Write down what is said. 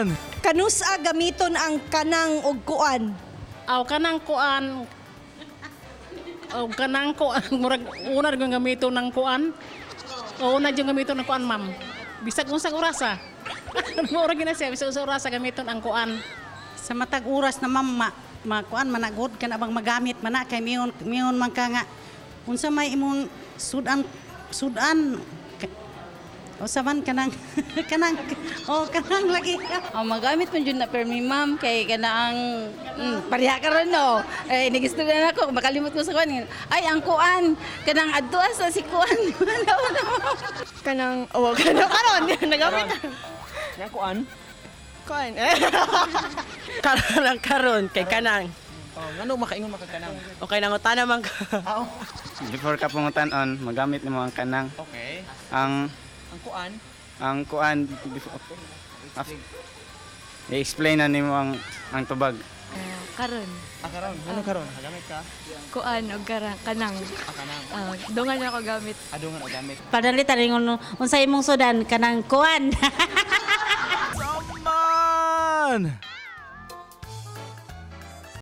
Saman! Kanusa gamiton ang kanang ug kuan? Aw kanang kuan. Aw kanang kuan murag una gyud gamito ng kuan. O una gyud gamito ng kuan, ma'am. Bisag unsang orasa. Murag gyud na siya bisag unsang orasa gamiton ang kuan. Sa matag oras na mama, makuan managod ka na bang magamit mana kay miyon man ka nga unsa may imong sudan o saban kanang kanang lagi. Ang magamit man jud na permi ma'am kay kanaang pareha ka ron no. Nigisto na ako makalimot ko sa kuan. Ay ang kuan kanang adto sa si kuan. Kanang karon nagamit. Nga kuan? Kuan. Karon kay kanang. Oh, ngano makaingon makakanang? Okay nangutan naman ka. Before ka pungutanon, magamit nimo ang kanang. Okay. Ang Ang kuan? before, i-explain na nimo ang tubag. Karon, Karon. Ano karon? Nakagamit ka? kuan og kanang. Kanang. Dungan na ako gamit. Adungan o gamit. Padalitan ingon unsa imong sudan kanang kuan. Saman!